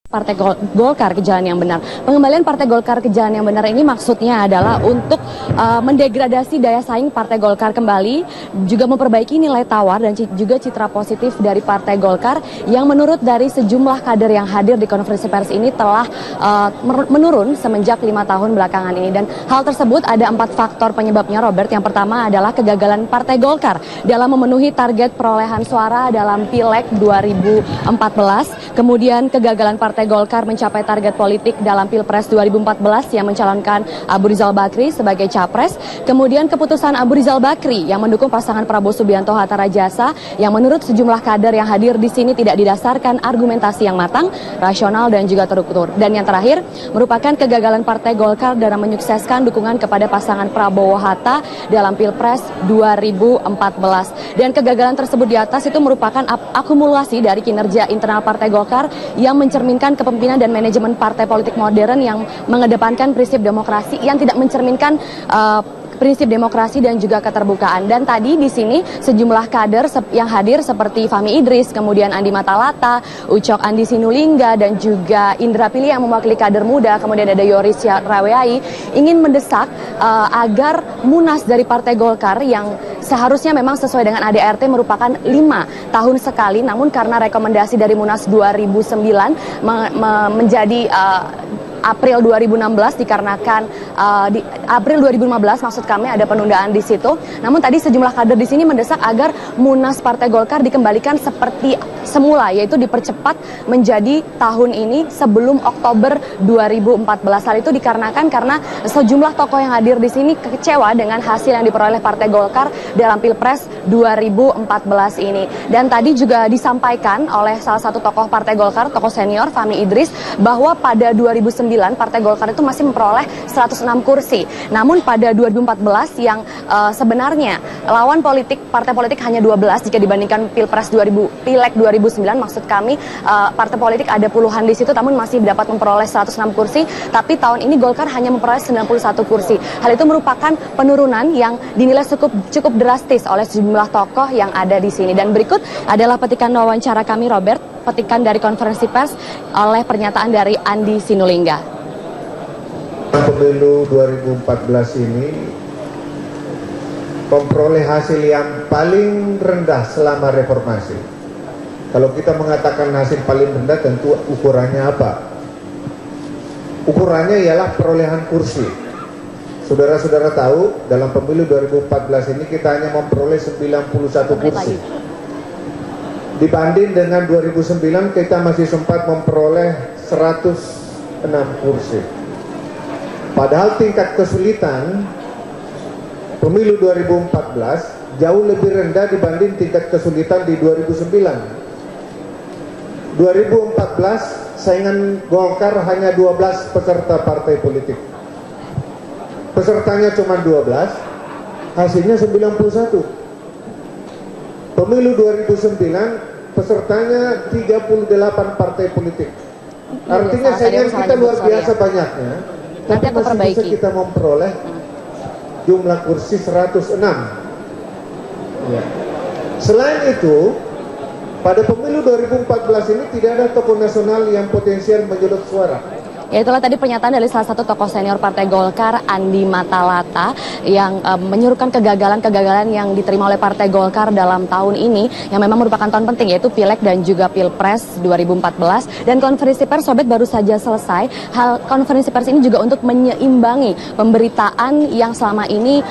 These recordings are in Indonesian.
Partai Golkar ke jalan yang benar. Pengembalian Partai Golkar ke jalan yang benar ini maksudnya adalah untuk mendegradasi daya saing Partai Golkar kembali, juga memperbaiki nilai tawar dan juga citra positif dari Partai Golkar yang menurut dari sejumlah kader yang hadir di konferensi pers ini telah menurun semenjak 5 tahun belakangan ini. Dan hal tersebut ada 4 faktor penyebabnya, Robert. Yang pertama adalah kegagalan Partai Golkar dalam memenuhi target perolehan suara dalam Pileg 2014, kemudian kegagalan Partai Golkar mencapai target politik dalam Pilpres 2014 yang mencalonkan Abu Rizal Bakri sebagai capres. Kemudian keputusan Abu Rizal Bakri yang mendukung pasangan Prabowo Subianto Hatta Rajasa yang menurut sejumlah kader yang hadir di sini tidak didasarkan argumentasi yang matang, rasional dan juga terukur. Dan yang terakhir merupakan kegagalan Partai Golkar dalam menyukseskan dukungan kepada pasangan Prabowo Hatta dalam Pilpres 2014. Dan kegagalan tersebut di atas itu merupakan akumulasi dari kinerja internal Partai Golkar yang mencerminkan kepemimpinan dan manajemen partai politik modern yang mengedepankan prinsip demokrasi yang tidak mencerminkan prinsip demokrasi dan juga keterbukaan. Dan tadi di sini sejumlah kader yang hadir seperti Fahmi Idris, kemudian Andi Matalata, Ucok Andi Sinulinga dan juga Indra Pili yang mewakili kader muda, kemudian ada Yoris Raweyai ingin mendesak agar Munas dari Partai Golkar yang seharusnya memang sesuai dengan ADRT merupakan 5 tahun sekali, namun karena rekomendasi dari Munas 2009 menjadi April 2016 dikarenakan di April 2015 maksud kami ada penundaan di situ. Namun tadi sejumlah kader di sini mendesak agar Munas Partai Golkar dikembalikan seperti semula, yaitu dipercepat menjadi tahun ini sebelum Oktober 2014. Hal itu dikarenakan karena sejumlah tokoh yang hadir di sini kecewa dengan hasil yang diperoleh Partai Golkar dalam Pilpres 2014 ini. Dan tadi juga disampaikan oleh salah satu tokoh Partai Golkar, tokoh senior Fahmi Idris, bahwa pada 2009 Partai Golkar itu masih memperoleh 106 kursi. Namun pada 2014 yang sebenarnya lawan politik partai politik hanya 12 jika dibandingkan Pileg 2009, maksud kami partai politik ada puluhan di situ namun masih dapat memperoleh 106 kursi, tapi tahun ini Golkar hanya memperoleh 91 kursi. Hal itu merupakan penurunan yang dinilai cukup drastis oleh sejumlah tokoh yang ada di sini. Dan berikut adalah petikan wawancara kami, Robert, petikan dari konferensi pers oleh pernyataan dari Andi Sinulinga. Pemilu 2014 ini memperoleh hasil yang paling rendah selama reformasi. Kalau kita mengatakan hasil paling rendah, tentu ukurannya apa? Ukurannya ialah perolehan kursi. Saudara-saudara tahu, dalam pemilu 2014 ini kita hanya memperoleh 91 kursi. Dibanding dengan 2009 kita masih sempat memperoleh 106 kursi. Padahal tingkat kesulitan pemilu 2014 jauh lebih rendah dibanding tingkat kesulitan di 2009. 2014 saingan Golkar hanya 12 peserta partai politik. Pesertanya cuma 12, hasilnya 91. Pemilu 2009 pesertanya 38 partai politik. Artinya saingan kita luar biasa banyaknya. Tapi masih bisa kita memperoleh jumlah kursi 106. Ya. Selain itu, pada pemilu 2014 ini tidak ada tokoh nasional yang potensial menyedot suara. Ya, itulah tadi pernyataan dari salah satu tokoh senior Partai Golkar, Andi Matalata, yang menyuruhkan kegagalan-kegagalan yang diterima oleh Partai Golkar dalam tahun ini, yang memang merupakan tahun penting, yaitu Pileg dan juga Pilpres 2014. Dan konferensi pers, Sobat, baru saja selesai. Konferensi pers ini juga untuk menyeimbangi pemberitaan yang selama ini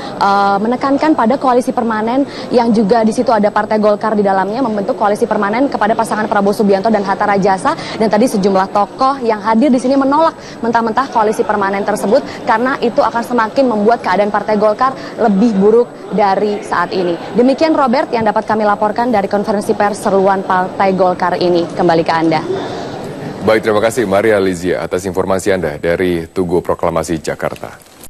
menekankan pada koalisi permanen, yang juga di situ ada Partai Golkar di dalamnya, membentuk koalisi permanen kepada pasangan Prabowo Subianto dan Hatta Rajasa. Dan tadi sejumlah tokoh yang hadir di sini menolak mentah-mentah koalisi permanen tersebut karena itu akan semakin membuat keadaan Partai Golkar lebih buruk dari saat ini. Demikian, Robert, yang dapat kami laporkan dari konferensi pers seruan Partai Golkar ini. Kembali ke Anda. Baik, terima kasih Maria Lizia atas informasi Anda dari Tugu Proklamasi Jakarta.